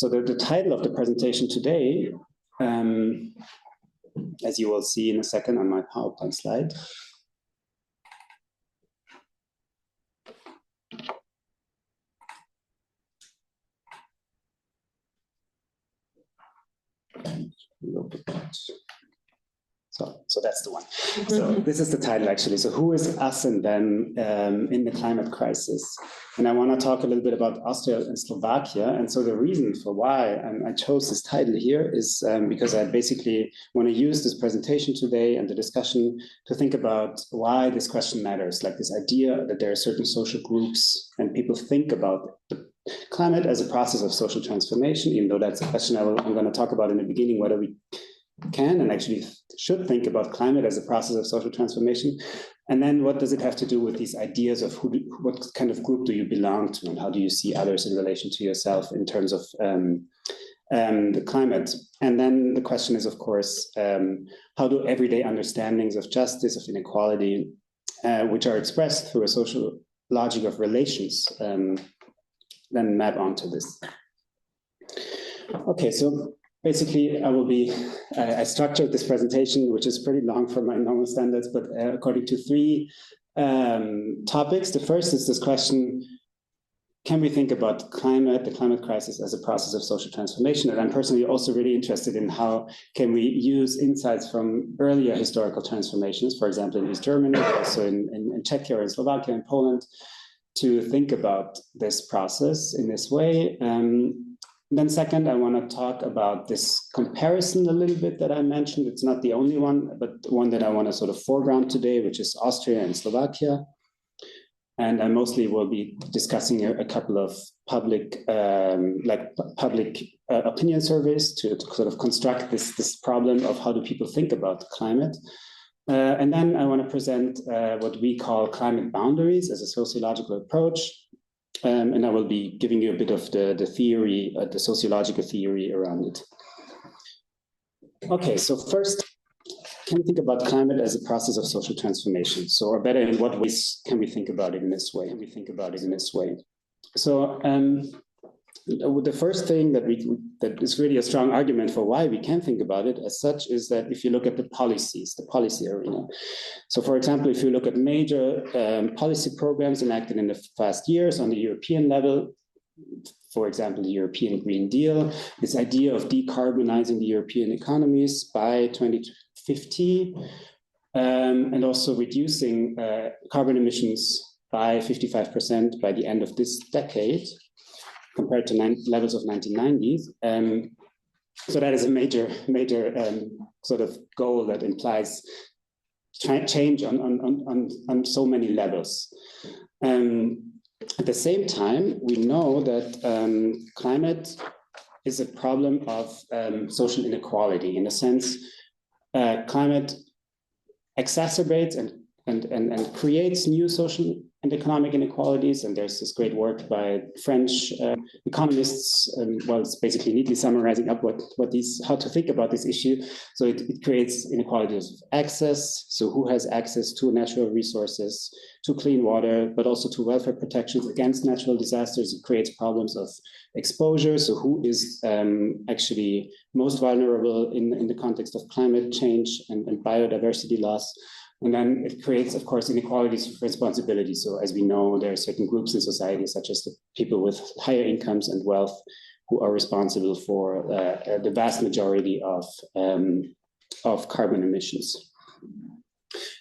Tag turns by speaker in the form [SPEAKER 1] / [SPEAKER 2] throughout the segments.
[SPEAKER 1] So the title of the presentation today, as you will see in a second on my PowerPoint slide, So that's the one. So this is the title, actually. So who is us and them in the climate crisis? And I want to talk a little bit about Austria and Slovakia. And so the reason for why I chose this title here is because I basically want to use this presentation today and the discussion to think about why this question matters, like this idea that there are certain social groups and people think about the climate as a process of social transformation, even though that's a question I'm going to talk about in the beginning, whether we can and actually should think about climate as a process of social transformation. And then what does it have to do with these ideas of what kind of group do you belong to, and how do you see others in relation to yourself in terms of the climate? And then the question is, of course, how do everyday understandings of justice, of inequality, which are expressed through a social logic of relations, then map onto this? Okay, so basically, I structured this presentation, which is pretty long for my normal standards, but according to three topics. The first is this question, can we think about the climate crisis as a process of social transformation? And I'm personally also really interested in how can we use insights from earlier historical transformations, for example, in East Germany, but also in Czechia or in Slovakia and Poland, to think about this process in this way. Then second, I want to talk about this comparison a little bit that I mentioned. It's not the only one, but one that I want to sort of foreground today, which is Austria and Slovakia. And I mostly will be discussing a couple of public opinion surveys to sort of construct this problem of how do people think about climate. And then I want to present what we call climate boundaries as a sociological approach. And I will be giving you a bit of the theory, the sociological theory around it. Okay, so first, can we think about climate as a process of social transformation? So, or better, in what ways can we think about it in this way? So, the first thing that is really a strong argument for why we can think about it as such is that if you look at the policy arena. So, for example, if you look at major policy programs enacted in the past years on the European level, for example, the European Green Deal, this idea of decarbonizing the European economies by 2050, and also reducing carbon emissions by 55% by the end of this decade, compared to levels of 1990s. So that is a major sort of goal that implies change on so many levels. At the same time, we know that climate is a problem of social inequality. In a sense, climate exacerbates and creates new social and economic inequalities. And there's this great work by French economists, well, it's basically neatly summarizing up how to think about this issue. So it creates inequalities of access. So who has access to natural resources, to clean water, but also to welfare protections against natural disasters. It creates problems of exposure. So who is actually most vulnerable in the context of climate change and biodiversity loss. And then it creates, of course, inequalities of responsibility. So as we know, there are certain groups in society, such as the people with higher incomes and wealth, who are responsible for the vast majority of carbon emissions.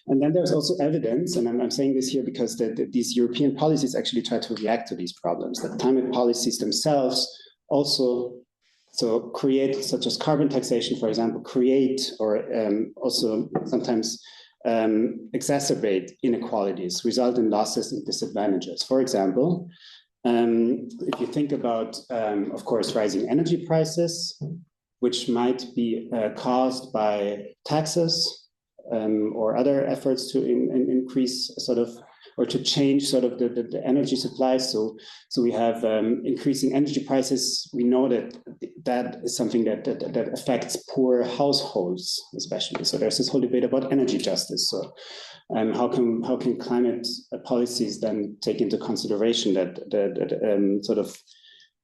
[SPEAKER 1] And then there's also evidence, and I'm saying this here because these European policies actually try to react to these problems. The climate policies themselves also create, such as carbon taxation, for example, create or also sometimes exacerbate inequalities, result in losses and disadvantages. For example, if you think about, of course, rising energy prices, which might be caused by taxes or other efforts to increase sort of, or to change sort of the energy supply. So we have increasing energy prices. We know that is something that affects poor households, especially. So there's this whole debate about energy justice. So how can climate policies then take into consideration that sort of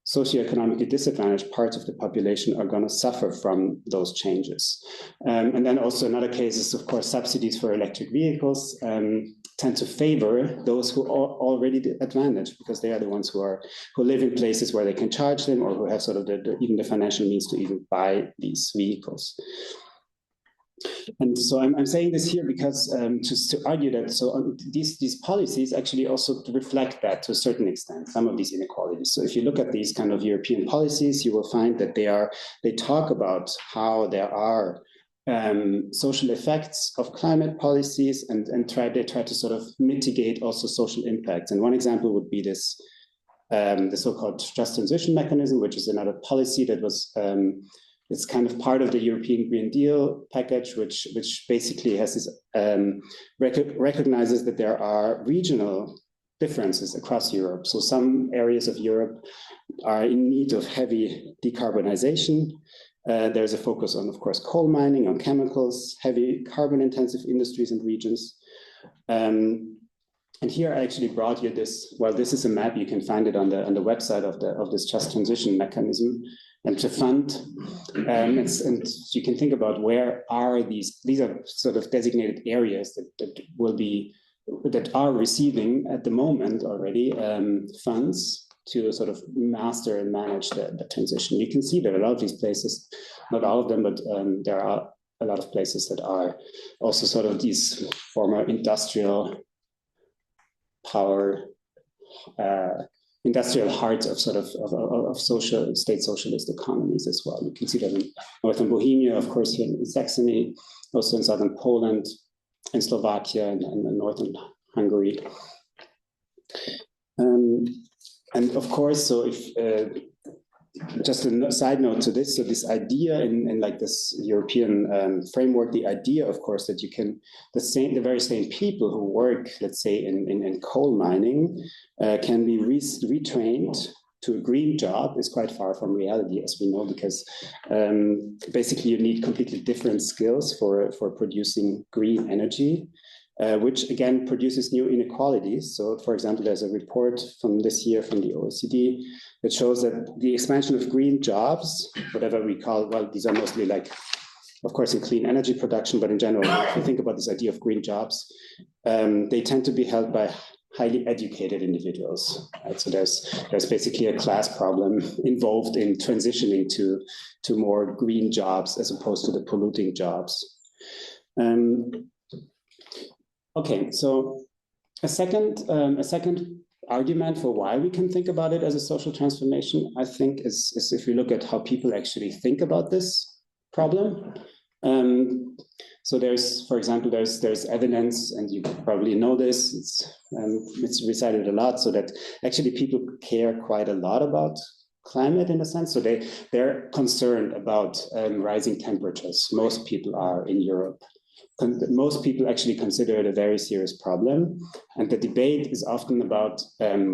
[SPEAKER 1] socioeconomically disadvantaged parts of the population are going to suffer from those changes. And then also another case is, of course, subsidies for electric vehicles tend to favor those who are already advantaged, because they are the ones who live in places where they can charge them, or who have sort of even the financial means to even buy these vehicles. And so I'm saying this here because just to argue that these policies actually also reflect that to a certain extent, some of these inequalities. So if you look at these kind of European policies, you will find that they talk about how there are social effects of climate policies, and they try to sort of mitigate also social impacts. And one example would be this the so-called just transition mechanism, which is another policy that was it's kind of part of the European Green Deal package, which basically has this recognizes that there are regional differences across Europe. So some areas of Europe are in need of heavy decarbonization. There's a focus on, of course, coal mining, on chemicals, heavy carbon-intensive industries and regions. And here I actually brought you this. Well, this is a map. You can find it on the website of this just transition mechanism. And to fund, and you can think about where are these are sort of designated areas that are receiving at the moment already funds to sort of master and manage the transition. You can see that a lot of these places, not all of them, but there are a lot of places that are also sort of these former industrial power industrial heart of sort of social state socialist economies as well. You can see that in northern Bohemia, of course, here in Saxony, also in southern Poland, in Slovakia, and in northern Hungary. And of course, so if just a side note to this, so this idea in like this European framework, the idea, of course, that you can, the very same people who work, let's say, in coal mining can be retrained to a green job is quite far from reality, as we know, because basically you need completely different skills for producing green energy. Which again produces new inequalities. So, for example, there's a report from this year from the OECD that shows that the expansion of green jobs, whatever we call, well, these are mostly like, of course, in clean energy production, but in general, if you think about this idea of green jobs, they tend to be held by highly educated individuals. Right? So there's basically a class problem involved in transitioning to more green jobs as opposed to the polluting jobs. Okay, so a second argument for why we can think about it as a social transformation, I think, is if we look at how people actually think about this problem. So there's, for example, there's evidence, and you probably know this, it's recited a lot, so that actually people care quite a lot about climate in a sense. So they're concerned about rising temperatures. Most people are in Europe. Most people actually consider it a very serious problem, and the debate is often about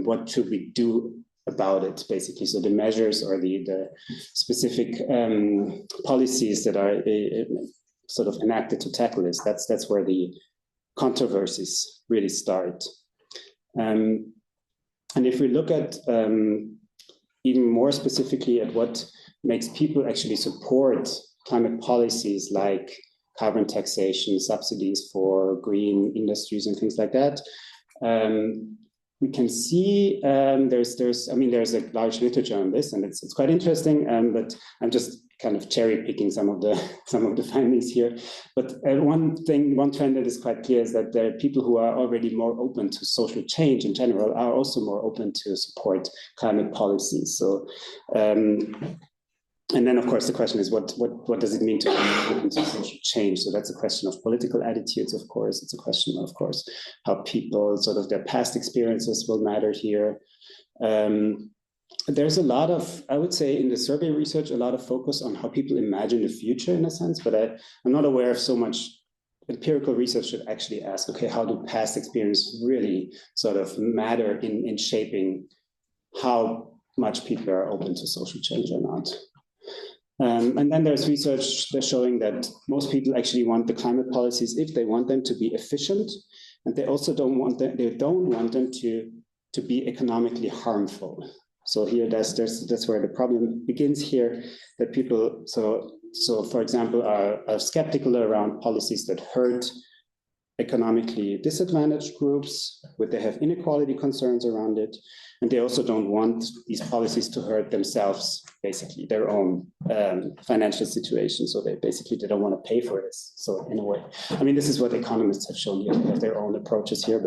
[SPEAKER 1] what should we do about it, basically. So the measures or the specific policies that are sort of enacted to tackle this. That's where the controversies really start. And if we look at even more specifically at what makes people actually support climate policies like carbon taxation, subsidies for green industries and things like that, we can see there's a large literature on this, and it's quite interesting. But I'm just kind of cherry picking some of the findings here. But one trend that is quite clear is that there are people who are already more open to social change in general are also more open to support climate policies. So. And then, of course, the question is, what does it mean to be open to social change? So that's a question of political attitudes, of course. It's a question, of course, how people, sort of their past experiences will matter here. There's a lot of, I would say, in the survey research, a lot of focus on how people imagine the future in a sense, but I'm not aware of so much empirical research that actually ask, okay, how do past experiences really sort of matter in shaping how much people are open to social change or not? And then there's research that's showing that most people actually want the climate policies if they want them to be efficient, and they also don't want them to be economically harmful. So here, that's where the problem begins here, that people, so for example, are skeptical around policies that hurt economically disadvantaged groups, where they have inequality concerns around it, and they also don't want these policies to hurt themselves, basically their own financial situation. So they don't want to pay for this. So in a way, I mean, this is what economists have shown here. They have their own approaches here,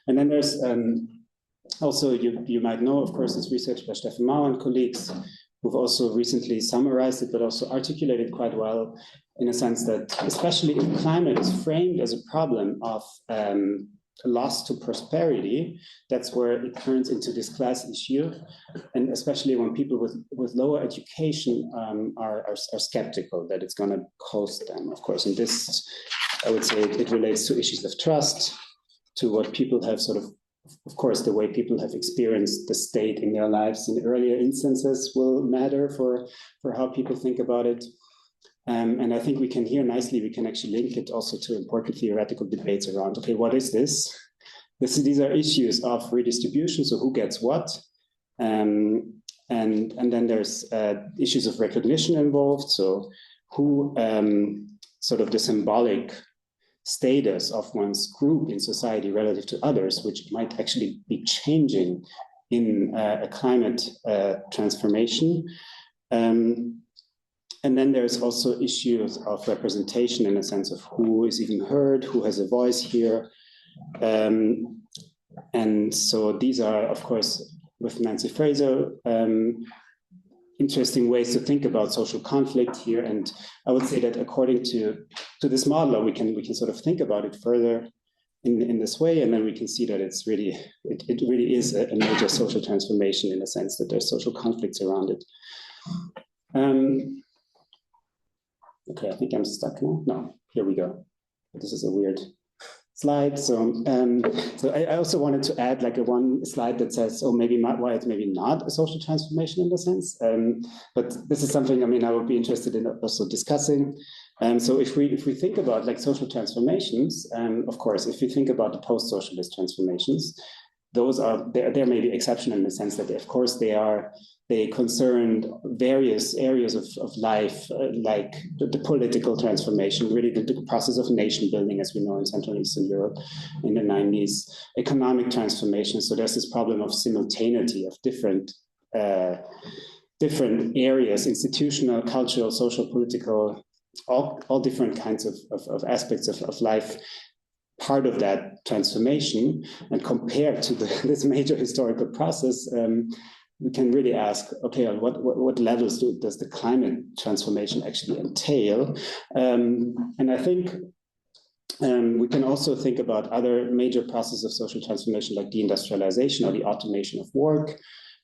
[SPEAKER 1] and then there's also, you might know, of course, this research by Steffen Mauer and colleagues, who've also recently summarized it, but also articulated quite well, in a sense that, especially if climate is framed as a problem of loss to prosperity, that's where it turns into this class issue. And especially when people with lower education are skeptical that it's going to cost them, of course. And this, I would say, it relates to issues of trust, to what people have of course, the way people have experienced the state in their lives in earlier instances will matter for how people think about it. And I think we can here nicely, we can actually link it also to important theoretical debates around, okay, what is this? These are issues of redistribution, so who gets what? And then there's issues of recognition involved, so who, sort of the symbolic status of one's group in society relative to others, which might actually be changing in a climate transformation. And then there's also issues of representation in a sense of who is even heard, who has a voice here. And so these are, of course, with Nancy Fraser, interesting ways to think about social conflict here. And I would say that according to this model, we can sort of think about it further in this way, and then we can see that it really is a major social transformation in the sense that there's social conflicts around it. Okay, I think I'm stuck now. No, here we go. This is a weird slide. So I also wanted to add like one slide that says, oh, maybe why it's maybe not a social transformation in the sense. But this is something, I mean, I would be interested in also discussing. So if we think about like social transformations, of course, if we think about the post-socialist transformations, those are, there may be exceptional in the sense that, of course, they concerned various areas of life, like the political transformation, really the process of nation building, as we know in Central and Eastern Europe in the 90s, economic transformation. So there's this problem of simultaneity of different areas, institutional, cultural, social, political, all different kinds of aspects of life, part of that transformation. And compared to this major historical process, we can really ask, okay, on what levels does the climate transformation actually entail? And I think we can also think about other major processes of social transformation like deindustrialization or the automation of work,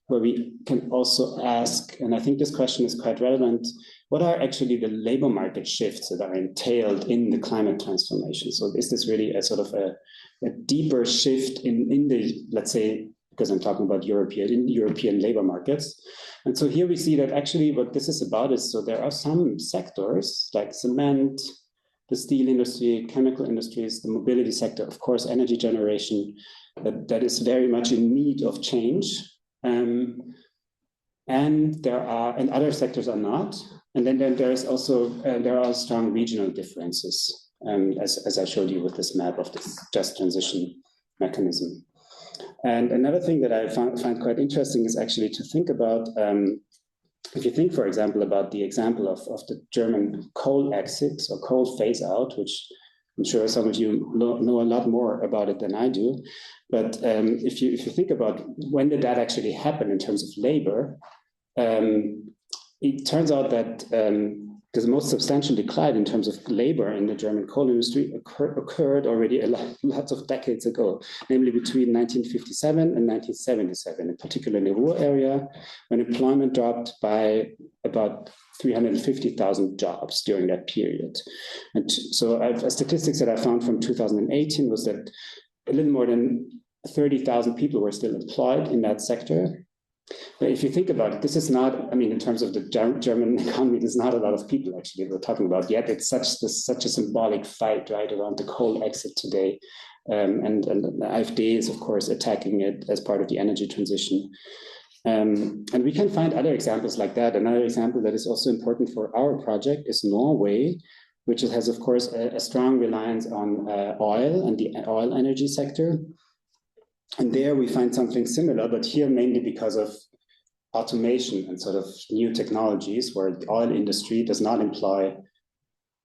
[SPEAKER 1] where we can also ask, and I think this question is quite relevant, what are actually the labor market shifts that are entailed in the climate transformation? So is this really a sort of a deeper shift in the, let's say, because I'm talking about European labor markets. And so here we see that actually what this is about is, so there are some sectors like cement, the steel industry, chemical industries, the mobility sector, of course, energy generation, that is very much in need of change. And other sectors are not. And then there is also, there are strong regional differences, as I showed you with this map of this just transition mechanism. And another thing that I find quite interesting is actually to think about, if you think, for example, about the example of the German coal exits or coal phase out, which I'm sure some of you know a lot more about it than I do. But if you think about when did that actually happen in terms of labor, it turns out that the most substantial decline in terms of labor in the German coal industry occurred already lots of decades ago, namely between 1957 and 1977, in particular in the Ruhr area, when employment dropped by about 350,000 jobs during that period. And so statistics that I found from 2018 was that a little more than 30,000 people were still employed in that sector. But if you think about it, this is not, I mean, in terms of the German economy, there's not a lot of people actually we're talking about, yet it's such a symbolic fight, right, around the coal exit today. And the AfD is, of course, attacking it as part of the energy transition. And we can find other examples like that. Another example that is also important for our project is Norway, which has, of course, a strong reliance on oil and the oil energy sector. And there we find something similar, but here mainly because of automation and sort of new technologies, where the oil industry does not employ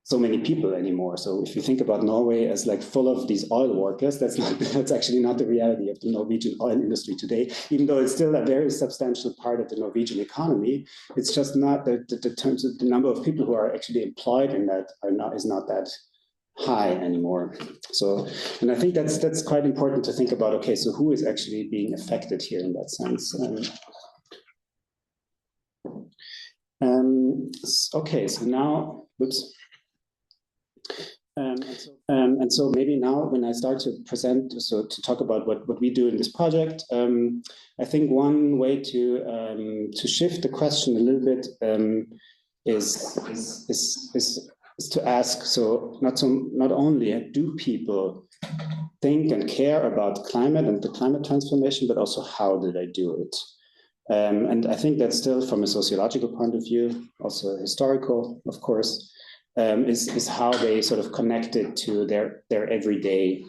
[SPEAKER 1] so many people anymore. So if you think about Norway as like full of these oil workers, that's actually not the reality of the Norwegian oil industry today, even though it's still a very substantial part of the Norwegian economy. It's just not the terms of the number of people who are actually employed in that is not that high anymore. So, and I think that's quite important to think about. Okay, so who is actually being affected here in that sense? Okay, so now, oops. And so maybe now when I start to present, so to talk about what we do in this project, I think one way to shift the question a little bit is to ask, so not only do people think and care about climate and the climate transformation, but also how do they do it? And I think that's still from a sociological point of view, also historical, of course, is how they sort of connect it to their everyday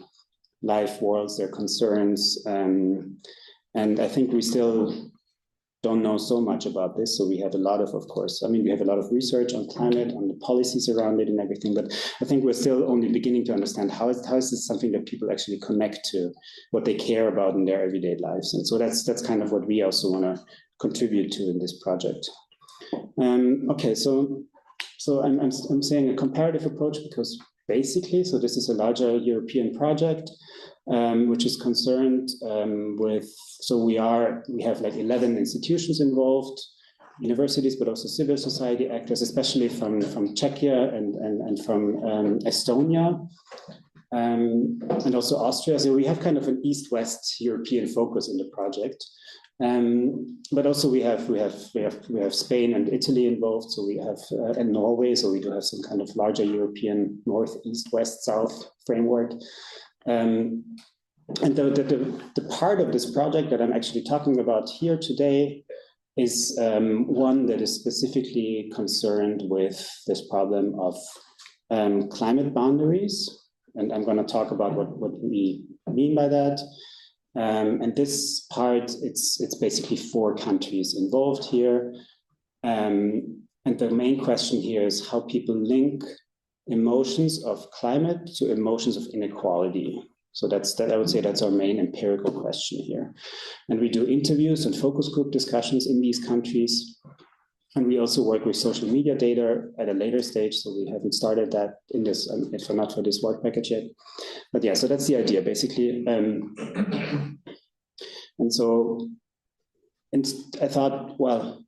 [SPEAKER 1] life worlds, their concerns. And I think we still don't know so much about this. So we have a lot of course, I mean, we have a lot of research on climate, on the policies around it and everything, but I think we're still only beginning to understand how is this something that people actually connect to, what they care about in their everyday lives. And so that's kind of what we also want to contribute to in this project. Okay, so I'm saying a comparative approach because basically, so this is a larger European project, which is concerned with, so we have like 11 institutions involved, universities, but also civil society actors, especially from Czechia and from Estonia, and also Austria. So we have kind of an East-West European focus in the project. But also we have Spain and Italy involved. So we have and Norway. So we do have some kind of larger European North, East, West, South framework. And the part of this project that I'm actually talking about here today is one that is specifically concerned with this problem of climate boundaries. And I'm going to talk about what we mean by that. And this part, it's basically 4 countries involved here. And the main question here is how people link emotions of climate to emotions of inequality. So I would say that's our main empirical question here. And we do interviews and focus group discussions in these countries. And we also work with social media data at a later stage. So we haven't started that in this, not for this work package yet. But yeah, so that's the idea basically. And I thought, well,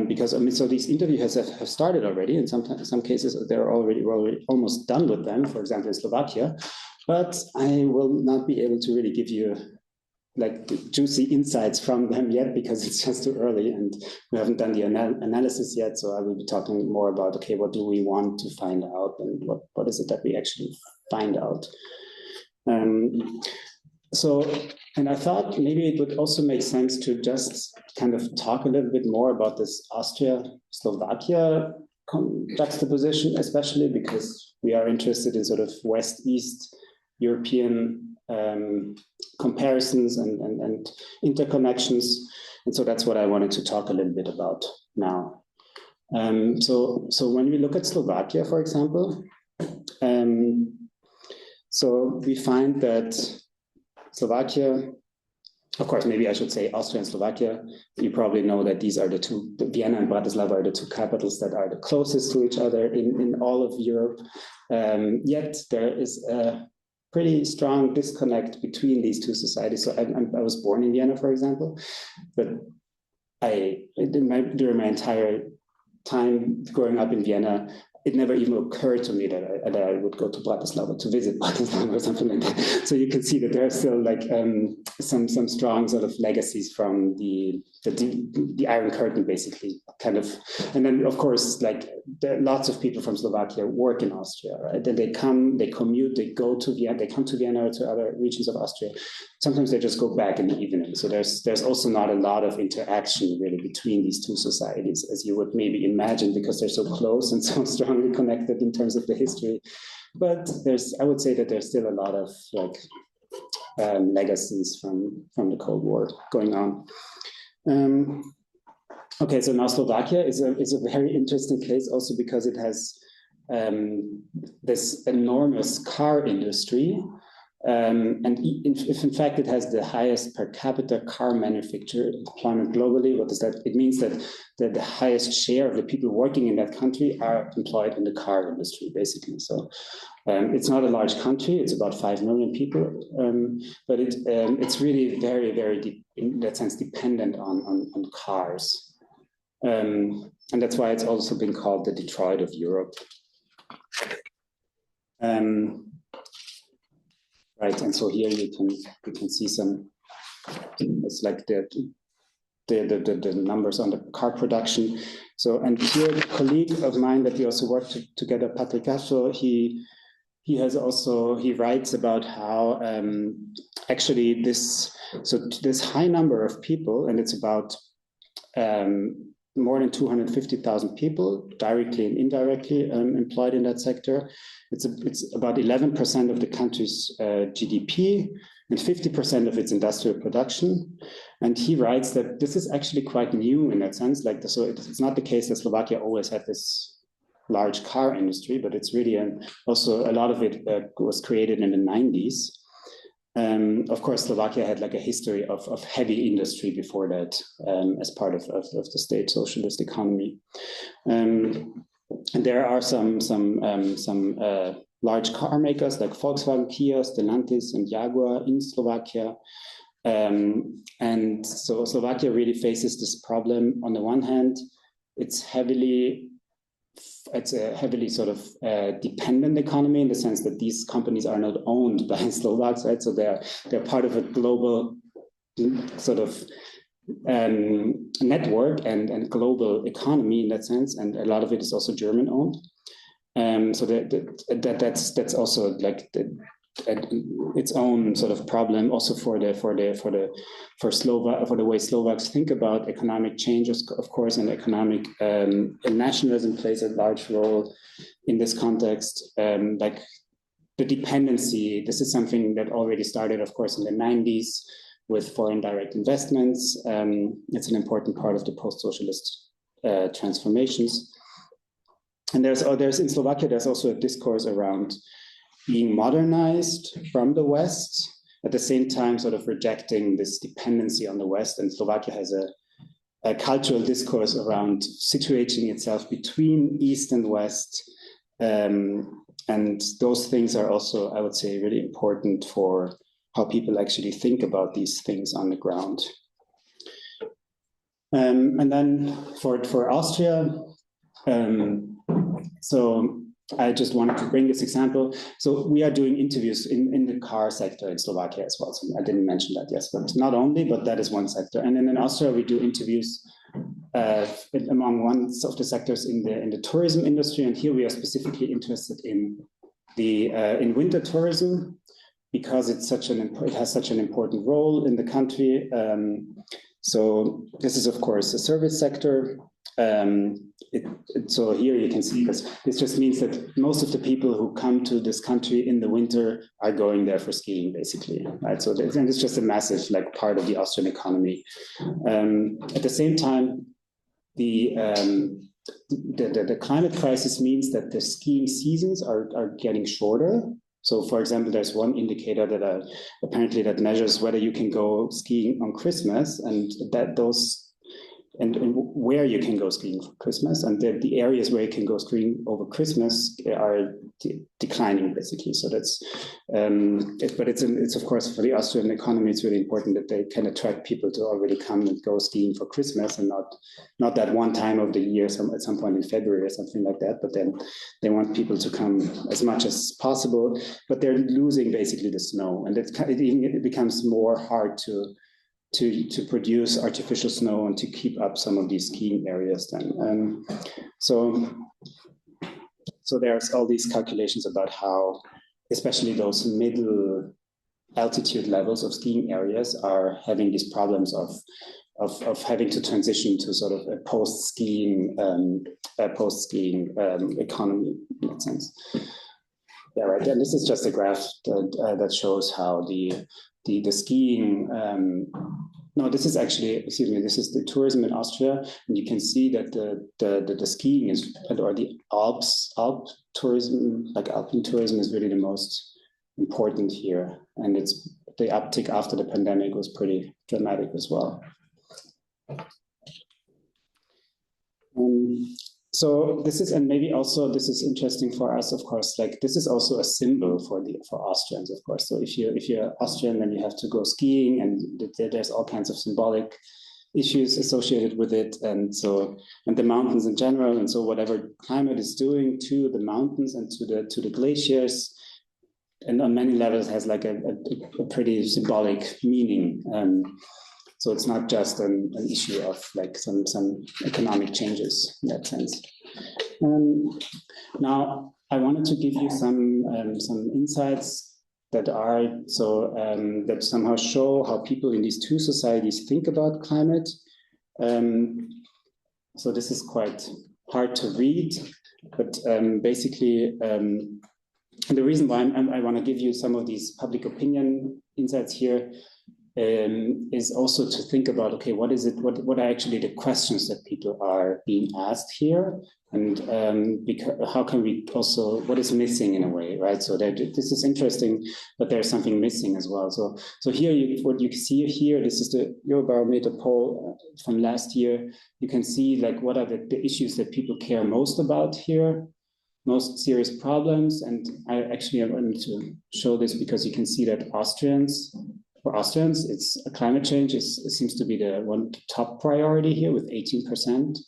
[SPEAKER 1] because I mean, so these interviews have started already. In some cases, we're already almost done with them. For example, in Slovakia, but I will not be able to really give you like the juicy insights from them yet because it's just too early and we haven't done the analysis yet. So I will be talking more about, okay, what do we want to find out and what is it that we actually find out? And I thought maybe it would also make sense to just kind of talk a little bit more about this Austria-Slovakia juxtaposition, especially because we are interested in sort of West-East European comparisons and interconnections. And so that's what I wanted to talk a little bit about now. So when we look at Slovakia, for example, so we find that Slovakia, of course, maybe I should say Austria and Slovakia. You probably know that these are the two, Vienna and Bratislava are the 2 capitals that are the closest to each other in all of Europe. Yet there is a pretty strong disconnect between these 2 societies. So I was born in Vienna, for example, but during my entire time growing up in Vienna, it never even occurred to me that I would go to Bratislava to visit Bratislava or something like that. So you can see that there are still like some strong sort of legacies from the the Iron Curtain, basically, kind of. And then, of course, like there are lots of people from Slovakia work in Austria, right? Then they come, they commute, they go to Vienna, they come to Vienna or to other regions of Austria. Sometimes they just go back in the evening. So there's also not a lot of interaction really between these two societies, as you would maybe imagine, because they're so close and so strongly connected in terms of the history. But I would say that there's still a lot of like legacies from the Cold War going on. Okay, so now Slovakia is a very interesting case also because it has this enormous car industry, and if in fact it has the highest per capita car manufacturer employment globally. What does that? It means that the highest share of the people working in that country are employed in the car industry, basically. So it's not a large country; it's about 5 million people, but it's really very, very deep, in that sense, dependent on cars, and that's why it's also been called the Detroit of Europe. Right, and so here you can see some. It's like the numbers on the car production. So, and here a colleague of mine that we also worked together, Patrick Castro, he writes about how actually this high number of people, and it's about more than 250,000 people directly and indirectly employed in that sector. It's about 11% of the country's GDP and 50% of its industrial production. And he writes that this is actually quite new in that sense. Like, so it's not the case that Slovakia always had this large car industry, but it's really also a lot of it was created in the 90s. Of course, Slovakia had like a history of heavy industry before that, as part of the state socialist economy. And there are some large car makers like Volkswagen, Kia, Stellantis, and Jaguar in Slovakia. And so Slovakia really faces this problem. On the one hand, it's a heavily sort of dependent economy in the sense that these companies are not owned by Slovaks, right? So they're part of a global sort of network and global economy in that sense, and a lot of it is also German owned. So that's also like its own sort of problem also for the way Slovaks think about economic changes, of course, and economic nationalism plays a large role in this context. Like the dependency, this is something that already started, of course, in the 90s with foreign direct investments. It's an important part of the post-socialist transformations. And there's in Slovakia, there's also a discourse around being modernized from the West, at the same time sort of rejecting this dependency on the West. And Slovakia has a cultural discourse around situating itself between East and West. And those things are also, I would say, really important for how people actually think about these things on the ground. And then for Austria, so I just wanted to bring this example. So we are doing interviews in the car sector in Slovakia as well. So I didn't mention that, yes, but not only, but that is one sector. And then in Austria, we do interviews among one of the sectors in the tourism industry. And here we are specifically interested in in winter tourism, because it has such an important role in the country. So this is, of course, a service sector. So here you can see this just means that most of the people who come to this country in the winter are going there for skiing, basically, right? So it's just a massive like part of the Austrian economy. At the same time, the climate crisis means that the skiing seasons are getting shorter. So, for example, there's one indicator that apparently that measures whether you can go skiing on Christmas, and where you can go skiing for Christmas, and the areas where you can go skiing over Christmas are declining, basically. So that's, but it's of course for the Austrian economy, it's really important that they can attract people to already come and go skiing for Christmas, and not that one time of the year, at some point in February or something like that. But then they want people to come as much as possible. But they're losing basically the snow, and it becomes more hard to to produce artificial snow and to keep up some of these skiing areas then. So there's all these calculations about how, especially those middle altitude levels of skiing areas are having these problems of having to transition to sort of a post-skiing economy in that sense. Yeah, right. And this is just a graph that shows how the skiing. No, this is actually, excuse me, this is the tourism in Austria, and you can see that the skiing is, or the Alp tourism, like Alpine tourism, is really the most important here, and it's the uptick after the pandemic was pretty dramatic as well. So this is, and maybe also this is interesting for us, of course, like this is also a symbol for Austrians, of course. So if you're Austrian, then you have to go skiing, and there's all kinds of symbolic issues associated with it, and the mountains in general, and so whatever climate is doing to the mountains and to the glaciers, and on many levels has like a pretty symbolic meaning. So it's not just an issue of like some economic changes in that sense. Now, I wanted to give you some insights that are that somehow show how people in these two societies think about climate. So this is quite hard to read, but basically, the reason why I want to give you some of these public opinion insights here is also to think about, okay, what is it? What are actually the questions that people are being asked here, and how can we also, what is missing in a way, right? So this is interesting, but there's something missing as well. So here, what you see here, this is the Eurobarometer poll from last year. You can see like what are the issues that people care most about here, most serious problems, and I wanted to show this because you can see that for Austrians, it's climate change it seems to be the top priority here with 18%.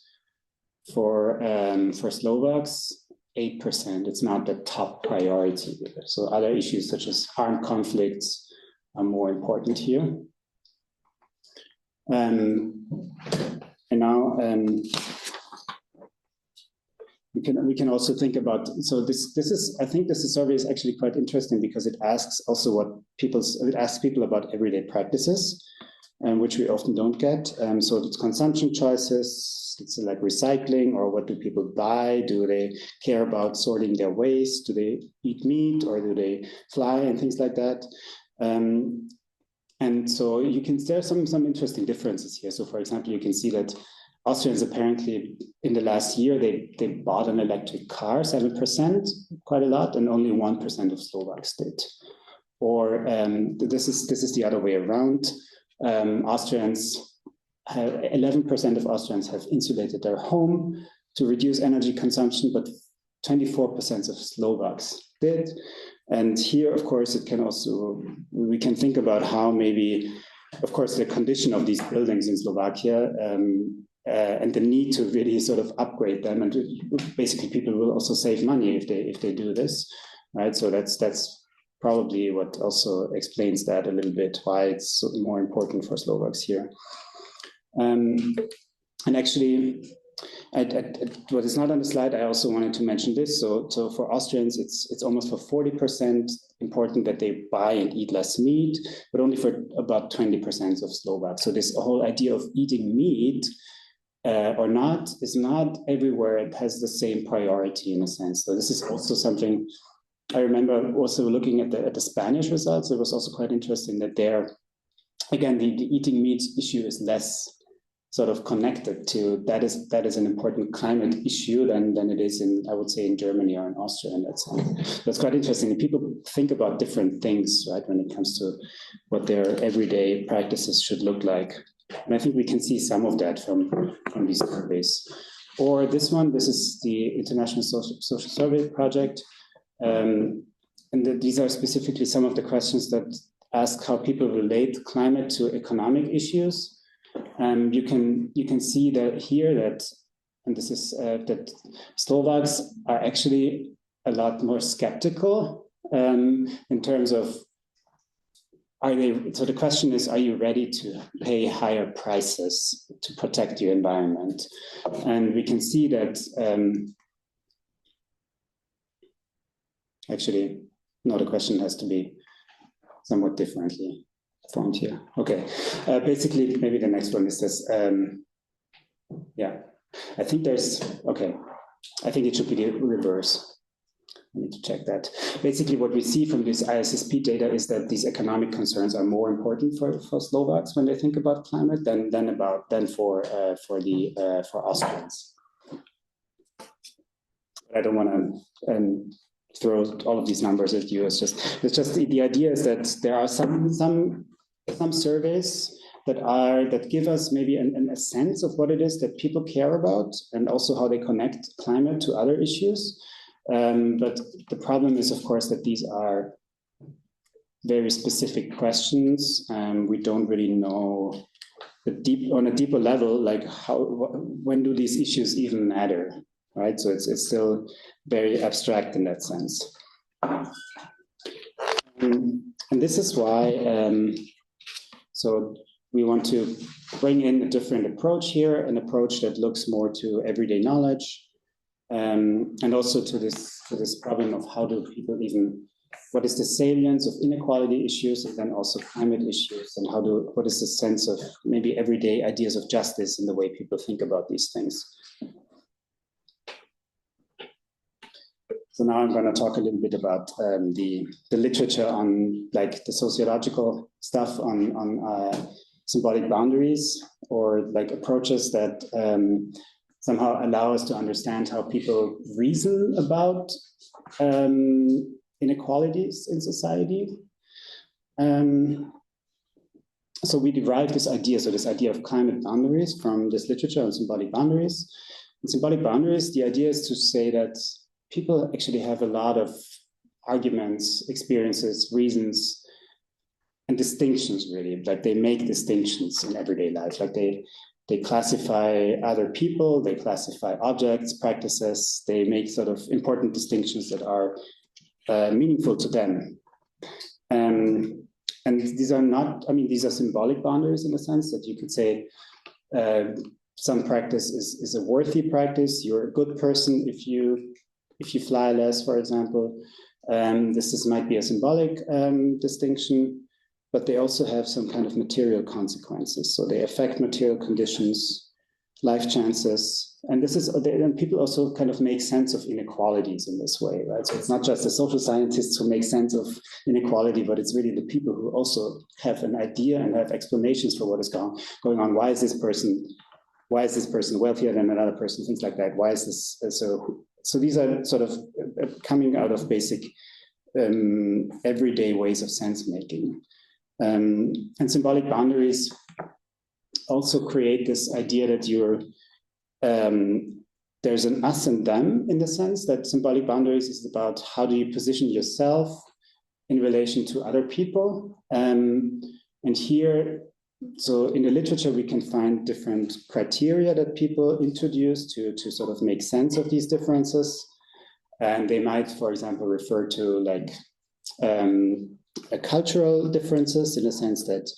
[SPEAKER 1] For Slovaks, 8%. It's not the top priority. So other issues such as armed conflicts are more important here. And now we can also think about, so I think this survey is actually quite interesting because it asks also it asks people about everyday practices, which we often don't get. So it's consumption choices, it's like recycling, or what do people buy? Do they care about sorting their waste? Do they eat meat, or do they fly, and things like that? And so there are some interesting differences here. So for example, you can see that Austrians apparently in the last year, they bought an electric car, 7%, quite a lot, and only 1% of Slovaks did. Or this is the other way around. 11% of Austrians have insulated their home to reduce energy consumption, but 24% of Slovaks did. And here, of course, we can think about how maybe, of course, the condition of these buildings in Slovakia and the need to really sort of upgrade them, and basically people will also save money if they do this, right? So that's probably what also explains that a little bit, why it's more important for Slovaks here. And actually, what is not on the slide, I also wanted to mention this. So for Austrians, it's almost for 40% important that they buy and eat less meat, but only for about 20% of Slovaks. So this whole idea of eating meat or not is not everywhere. It has the same priority in a sense. So this is also something I remember also looking at the Spanish results. It was also quite interesting that there, again, the eating meat issue is less sort of connected to that is an important climate issue than it is in, I would say, in Germany or in Austria. And that's quite interesting. And people think about different things, right, when it comes to what their everyday practices should look like. And I think we can see some of that from these surveys. Or this is the International Social Survey Project. These are specifically some of the questions that ask how people relate climate to economic issues. You can see that here and this is that Slovaks are actually a lot more skeptical in terms of so the question is, are you ready to pay higher prices to protect your environment? And we can see that, actually, no, the question has to be somewhat differently formed here. Okay, basically, maybe the next one is this. Yeah, I think there's, okay, I think it should be the reverse. I need to check that. Basically, what we see from this ISSP data is that these economic concerns are more important for Slovaks when they think about climate than for Austrians. I don't want to throw all of these numbers at you. It's just the idea is that there are some surveys that give us maybe a sense of what it is that people care about, and also how they connect climate to other issues. But the problem is, of course, that these are very specific questions. We don't really know on a deeper level, like when do these issues even matter, right? So it's still very abstract in that sense. And this is why, so we want to bring in a different approach here, an approach that looks more to everyday knowledge, and also to this problem of how do people what is the salience of inequality issues, and then also climate issues, and what is the sense of maybe everyday ideas of justice in the way people think about these things. So now I'm going to talk a little bit about the literature on like the sociological stuff on symbolic boundaries, or like approaches that somehow allow us to understand how people reason about inequalities in society. So we derive this idea of climate boundaries from this literature on symbolic boundaries. In symbolic boundaries, the idea is to say that people actually have a lot of arguments, experiences, reasons, and distinctions, really. Like they make distinctions in everyday life. Like they classify other people, they classify objects, practices, they make sort of important distinctions that are meaningful to them. And these are not, I mean, these are symbolic boundaries in the sense that you could say some practice is a worthy practice. You're a good person if you fly less, for example. This might be a symbolic distinction, but they also have some kind of material consequences. So they affect material conditions, life chances, and people also kind of make sense of inequalities in this way, right? So it's not just the social scientists who make sense of inequality, but it's really the people who also have an idea and have explanations for what is going on. Why is this person wealthier than another person? Things like that. Why is this so these are sort of coming out of basic everyday ways of sense making. And symbolic boundaries also create this idea that there's an us and them, in the sense that symbolic boundaries is about how do you position yourself in relation to other people. And here, so in the literature, we can find different criteria that people introduce to sort of make sense of these differences. And they might, for example, refer to like cultural differences, in the sense that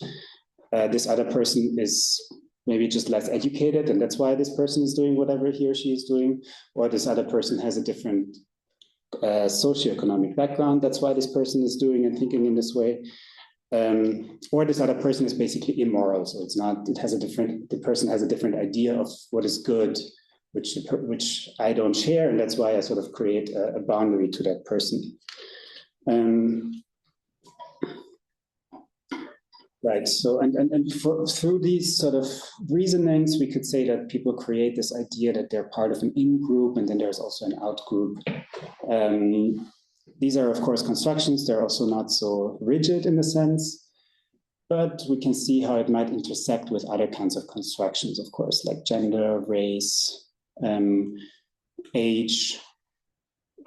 [SPEAKER 1] this other person is maybe just less educated, and that's why this person is doing whatever he or she is doing, or this other person has a different socioeconomic background, that's why this person is doing and thinking in this way. Or this other person is basically immoral, so the person has a different idea of what is good, which I don't share, and that's why I sort of create a boundary to that person. Right. So, through these sort of reasonings, we could say that people create this idea that they're part of an in-group, and then there's also an out-group. These are, of course, constructions. They're also not so rigid in a sense, but we can see how it might intersect with other kinds of constructions, of course, like gender, race, age,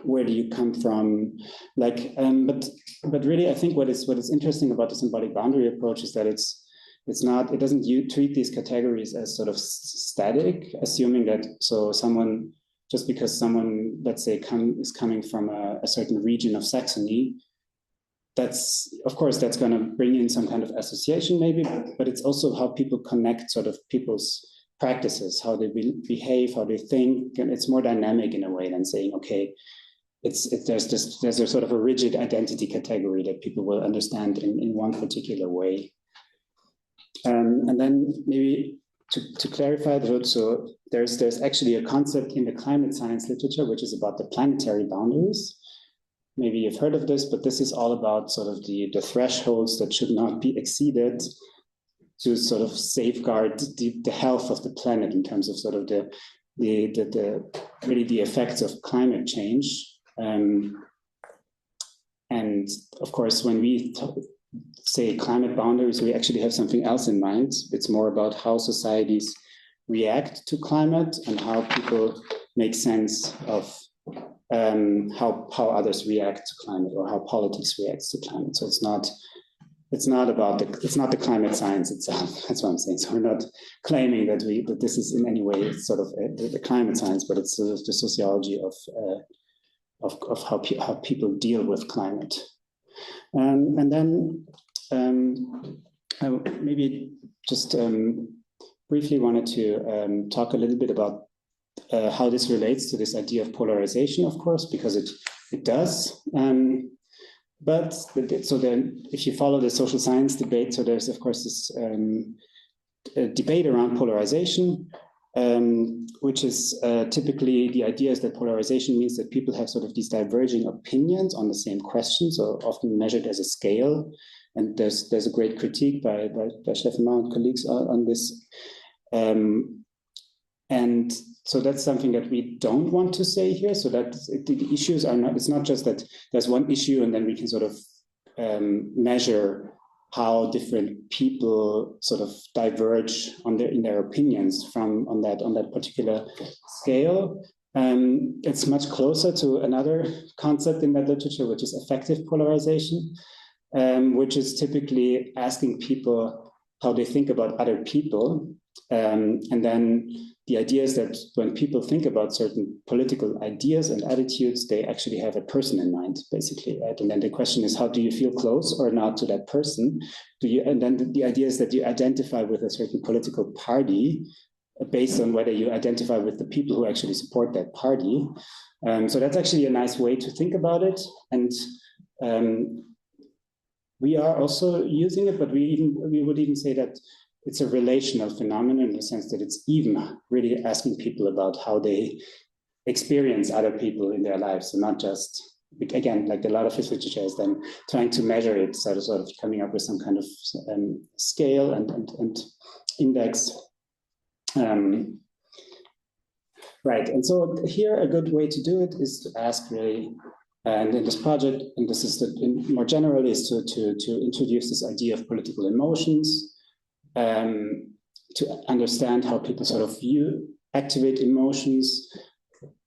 [SPEAKER 1] where do you come from? Like, but really, I think what is interesting about the symbolic boundary approach is that it doesn't treat these categories as sort of static, assuming that just because someone, let's say, is coming from a certain region of Saxony, that's, of course, that's going to bring in some kind of association maybe, but it's also how people connect sort of people's practices, how they behave, how they think, and it's more dynamic in a way than saying, okay, there's a sort of a rigid identity category that people will understand in one particular way. And then maybe to clarify, so there's actually a concept in the climate science literature, which is about the planetary boundaries. Maybe you've heard of this, but this is all about sort of the thresholds that should not be exceeded to sort of safeguard the health of the planet in terms of sort of the really the effects of climate change. And of course, when we say climate boundaries, we actually have something else in mind. It's more about how societies react to climate and how people make sense of how others react to climate, or how politics reacts to climate. So it's not the climate science itself. That's what I'm saying. So we're not claiming that this is in any way sort of the climate science, but it's sort of the sociology of how people deal with climate. And then I maybe just briefly wanted to talk a little bit about how this relates to this idea of polarization, of course, because it does. But so then, if you follow the social science debate, so there's of course this debate around polarization, which is typically the idea is that polarization means that people have sort of these diverging opinions on the same question, so often measured as a scale. And there's a great critique by Stefan and colleagues on this. And so that's something that we don't want to say here. So that the issues are not, it's not just that there's one issue and then we can sort of measure how different people sort of diverge in their opinions on that particular scale. It's much closer to another concept in that literature, which is affective polarization, which is typically asking people how they think about other people. And then the idea is that when people think about certain political ideas and attitudes, they actually have a person in mind, basically, right? And then the question is, how do you feel close or not to that person? And then the idea is that you identify with a certain political party based on whether you identify with the people who actually support that party. So that's actually a nice way to think about it. And we are also using it, but we would even say that it's a relational phenomenon in the sense that it's even really asking people about how they experience other people in their lives. So not just, again, like a lot of literature is then trying to measure it, sort of coming up with some kind of scale and index. Right, and so here a good way to do it is to ask really, and in this project, and this is more generally, is to introduce this idea of political emotions, to understand how people sort of activate emotions,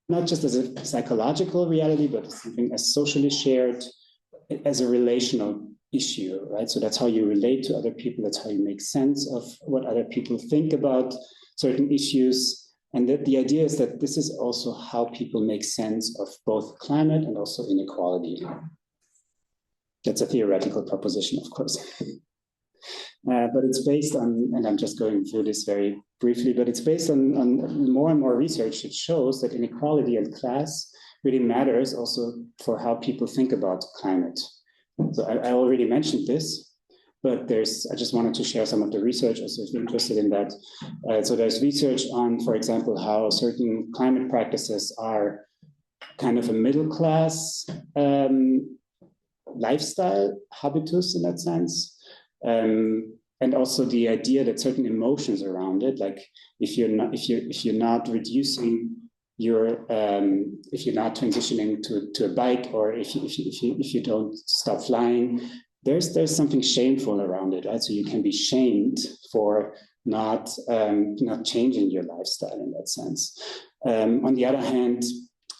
[SPEAKER 1] not just as a psychological reality, but something as socially shared, as a relational issue, right? So that's how you relate to other people. That's how you make sense of what other people think about certain issues. And that the idea is that this is also how people make sense of both climate and also inequality. That's a theoretical proposition, of course. But it's based on, and I'm just going through this very briefly, but it's based on more and more research that shows that inequality and class really matters also for how people think about climate. So I already mentioned this, but I just wanted to share some of the research also if you're interested in that. So there's research on, for example, how certain climate practices are kind of a middle class lifestyle habitus in that sense. And also the idea that certain emotions around it, like if you're not reducing your, if you're not transitioning to a bike, or if you don't stop flying, there's something shameful around it, right? So you can be shamed for not changing your lifestyle in that sense. On the other hand,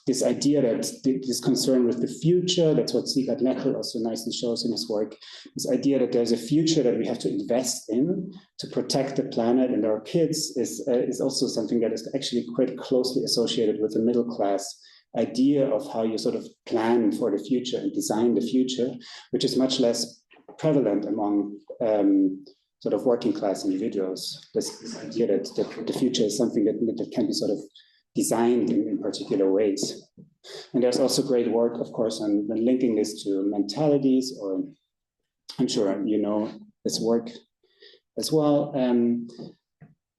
[SPEAKER 1] this idea that this concern with the future, that's what Sigurd Neckel also nicely shows in his work, this idea that there's a future that we have to invest in to protect the planet and our kids is also something that is actually quite closely associated with the middle class idea of how you sort of plan for the future and design the future, which is much less prevalent among sort of working class individuals. This idea that the future is something that can be sort of designed in particular ways. And there's also great work, of course, on linking this to mentalities, or I'm sure you know this work as well,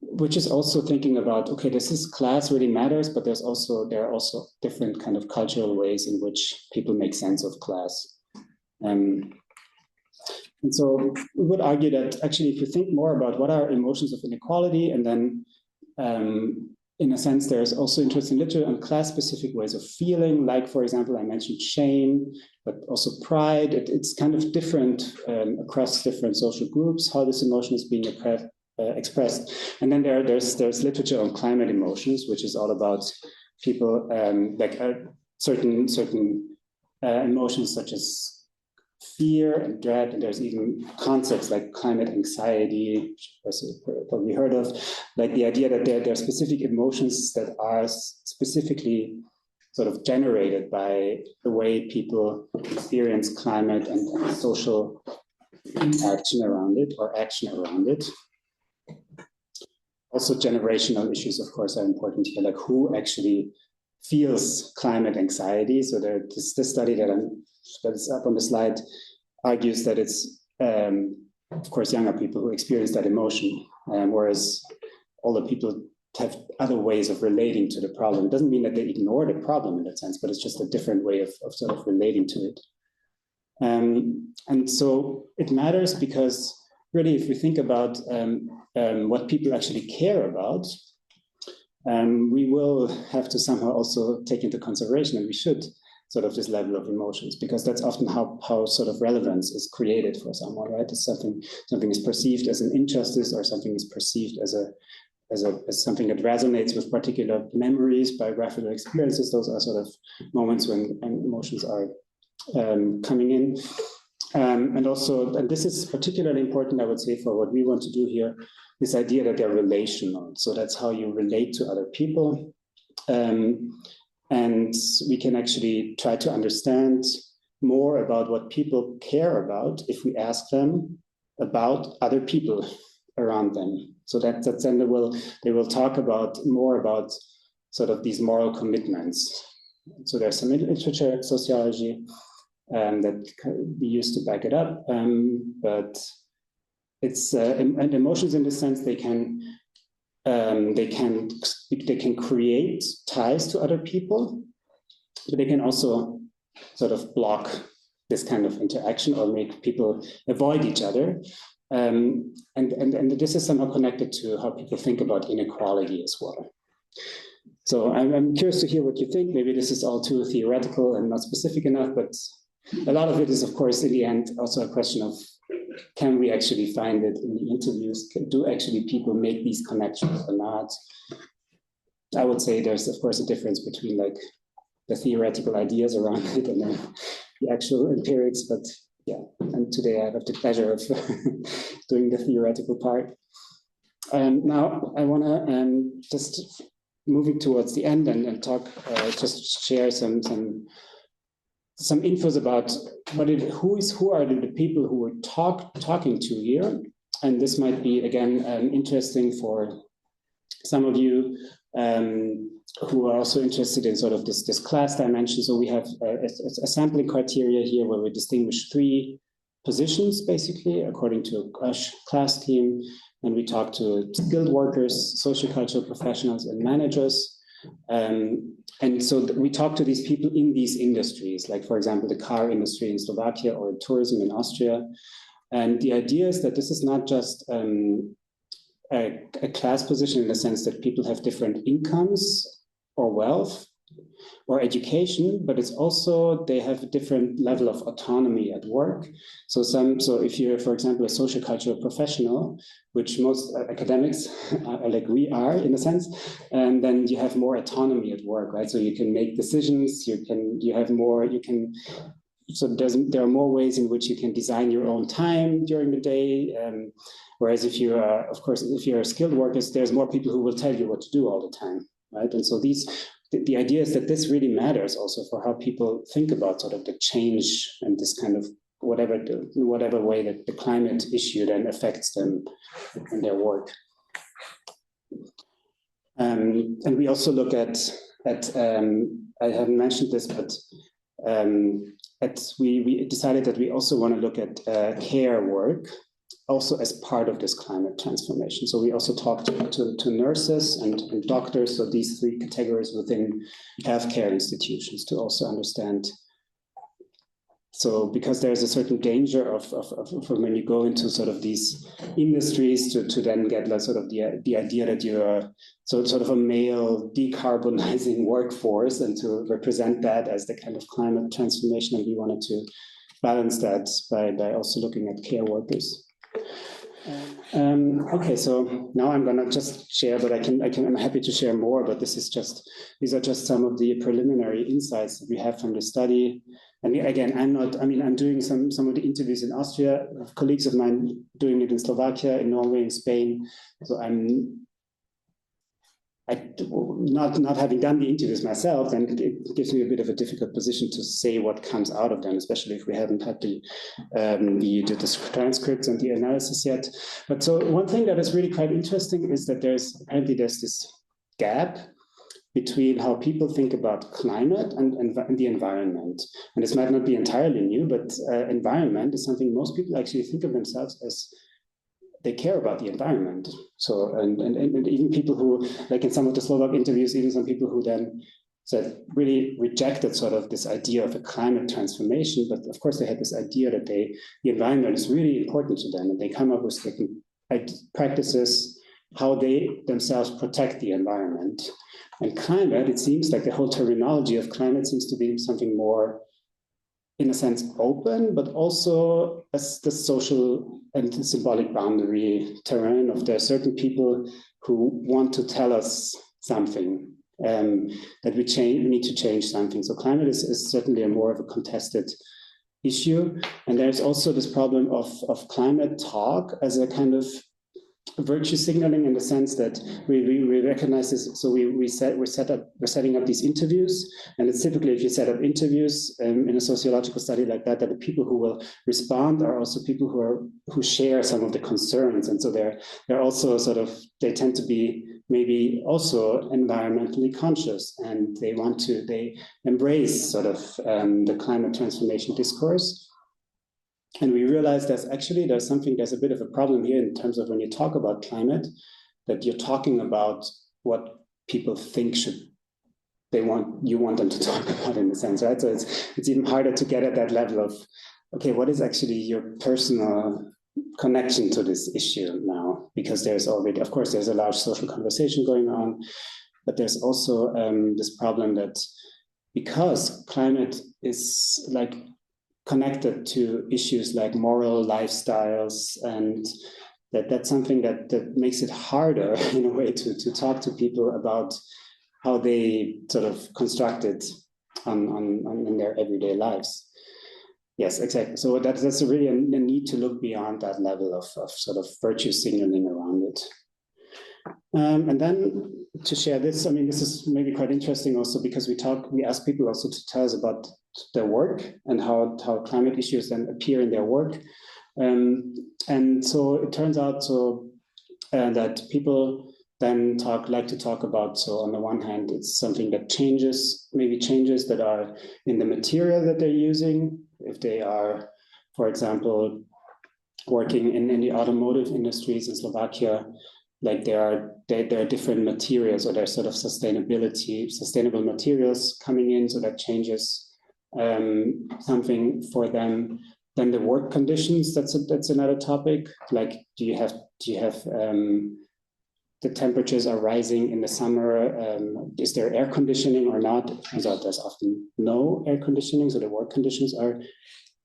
[SPEAKER 1] which is also thinking about, okay, this is class really matters, but there are also different kind of cultural ways in which people make sense of class. And so we would argue that actually, if you think more about what are emotions of inequality, and then in a sense, there's also interesting literature on class-specific ways of feeling, like, for example, I mentioned shame, but also pride. It's kind of different across different social groups, how this emotion is being expressed. And then there's literature on climate emotions, which is all about people, like certain emotions such as fear and dread, and there's even concepts like climate anxiety, which you've probably heard of, like the idea that there are specific emotions that are specifically sort of generated by the way people experience climate and social action around it, or action around it. Also, generational issues, of course, are important here, like who actually feels climate anxiety. So this study that's up on the slide argues that it's, of course, younger people who experience that emotion, whereas older people have other ways of relating to the problem. It doesn't mean that they ignore the problem in that sense, but it's just a different way of sort of relating to it. And so it matters because really, if we think about what people actually care about, we will have to somehow also take into consideration, and we should, sort of this level of emotions, because that's often how sort of relevance is created for someone, right? It's something is perceived as an injustice, or something is perceived as something that resonates with particular memories, biographical experiences. Those are sort of moments when emotions are coming in. And this is particularly important, I would say, for what we want to do here, this idea that they're relational. So that's how you relate to other people. And we can actually try to understand more about what people care about if we ask them about other people around them. So that then they will talk more about sort of these moral commitments. So there's some literature, sociology, that can be used to back it up, but it's and emotions in this sense, they can create ties to other people, but they can also sort of block this kind of interaction or make people avoid each other. And this is somehow connected to how people think about inequality as well. So I'm curious to hear what you think. Maybe this is all too theoretical and not specific enough, but a lot of it is, of course, in the end, also a question of, can we actually find it in the interviews? Do actually people make these connections or not? I would say there's, of course, a difference between like the theoretical ideas around it and then the actual empirics, but yeah, and today I have the pleasure of doing the theoretical part. Now I want to just moving towards the end and talk, just share some infos about who are the people who we're talking to here, and this might be again interesting for some of you who are also interested in sort of this class dimension. So we have a sampling criteria here where we distinguish 3 positions basically according to a class scheme, and we talk to skilled workers, sociocultural professionals, and managers. And so we talk to these people in these industries, like, for example, the car industry in Slovakia or tourism in Austria. And the idea is that this is not just a class position in the sense that people have different incomes or wealth or education, but it's also they have a different level of autonomy at work. So if you're, for example, a sociocultural professional, which most academics are like we are in a sense, and then you have more autonomy at work, right? So you can make decisions, so there are more ways in which you can design your own time during the day. Whereas if you are, of course, if you're a skilled worker, there's more people who will tell you what to do all the time, right? And so these the idea is that this really matters also for how people think about sort of the change and this kind of whatever way that the climate issue then affects them in their work. And we also look at I haven't mentioned this, but we decided that we also want to look at care work also as part of this climate transformation. So we also talked to nurses and doctors, so these three categories within healthcare institutions, to also understand. So because there's a certain danger of when you go into sort of these industries to then get like sort of the idea that you're sort of a male decarbonizing workforce, and to represent that as the kind of climate transformation. And we wanted to balance that by also looking at care workers. Okay, so now I'm gonna just share, but I'm happy to share more, but these are just some of the preliminary insights that we have from the study. And again, I'm doing some of the interviews in Austria, colleagues of mine doing it in Slovakia, in Norway, in Spain. So not having done the interviews myself, then it gives me a bit of a difficult position to say what comes out of them, especially if we haven't had the transcripts and the analysis yet. But so one thing that is really quite interesting is that there's this gap between how people think about climate and the environment. And this might not be entirely new, but environment is something most people actually think of themselves as they care about the environment. So, and even people who, like in some of the Slovak interviews, even some people who then said really rejected sort of this idea of a climate transformation, but of course they had this idea that the environment is really important to them, and they come up with certain practices, how they themselves protect the environment. And climate, it seems like the whole terminology of climate seems to be something more, in a sense, open, but also as the social and symbolic boundary terrain of there are certain people who want to tell us something, that we need to change something. So climate is certainly more of a contested issue. And there's also this problem of climate talk as a kind of virtue signaling, in the sense that we recognize this. So we're setting up these interviews, and it's typically, if you set up interviews in a sociological study like that the people who will respond are also people who share some of the concerns, and so they're also they tend to be maybe also environmentally conscious, and they embrace sort of the climate transformation discourse. And we realized there's a bit of a problem here in terms of when you talk about climate, that you're talking about what people think you want them to talk about, in a sense, right? So it's even harder to get at that level of, okay, what is actually your personal connection to this issue now? Because there's already, of course, there's a large social conversation going on, but there's also this problem that because climate is like connected to issues like moral lifestyles, and that's something that makes it harder in a way to talk to people about how they sort of construct it in their everyday lives. Yes, exactly. So that's really a need to look beyond that level of sort of virtue signaling around it. And then to share this, this is maybe quite interesting also, because we ask people also to tell us about their work and how climate issues then appear in their work. And so it turns out that people then like to talk about, so on the one hand, it's something that changes that are in the material that they're using. If they are, for example, working in the automotive industries in Slovakia, like there are different materials, or there's sort of sustainable materials coming in, so that changes something for them. Then the work conditions, that's another topic. Like, do you have the temperatures are rising in the summer? Is there air conditioning or not? It turns out there's often no air conditioning, so the work conditions are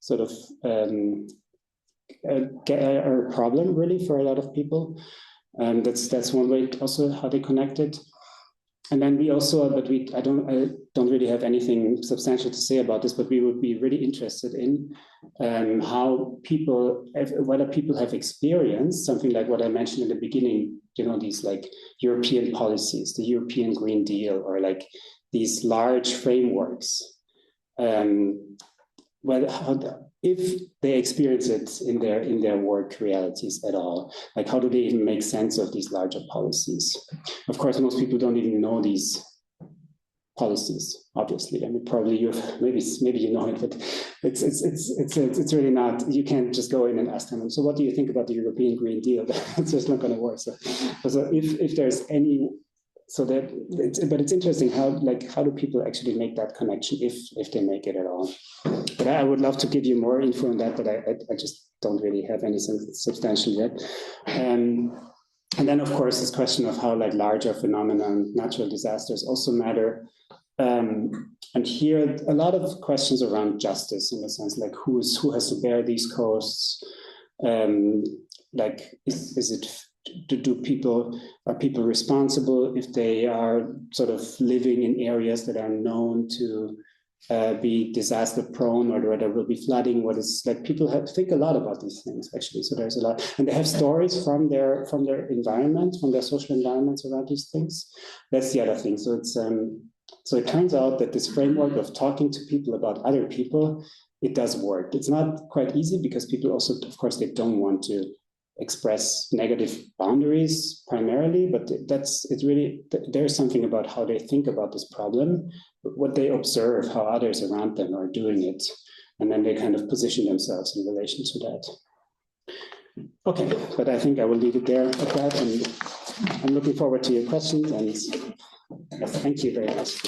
[SPEAKER 1] sort of a problem really for a lot of people. That's one way also how they connect it. And then we also, I don't really have anything substantial to say about this, but we would be really interested in whether people have experienced something like what I mentioned in the beginning, these like European policies, the European Green Deal, or like these large frameworks, if they experience it in their work realities at all, like how do they even make sense of these larger policies? Of course, most people don't even know these policies. Obviously, I mean, probably maybe you know it, but it's really not. You can't just go in and ask them. So, what do you think about the European Green Deal? It's just not going to work. So if there's any. But it's interesting how do people actually make that connection if they make it at all. But I would love to give you more info on that, but I just don't really have anything substantial yet. And then of course this question of how larger phenomena, natural disasters also matter. And here are a lot of questions around justice, in a sense, like who has to bear these costs? Are people responsible if they are sort of living in areas that are known to be disaster prone, or where there will be flooding? What is people think a lot about these things, actually. So there's a lot, and they have stories from their environment, from their social environments around these things. That's the other thing. So it's so it turns out that this framework of talking to people about other people, it does work. It's not quite easy because people also, of course, they don't want to express negative boundaries primarily, but it's really, there's something about how they think about this problem, what they observe, how others around them are doing it, and then they kind of position themselves in relation to that. Okay, but I think I will leave it there at that, and I'm looking forward to your questions, and thank you very much.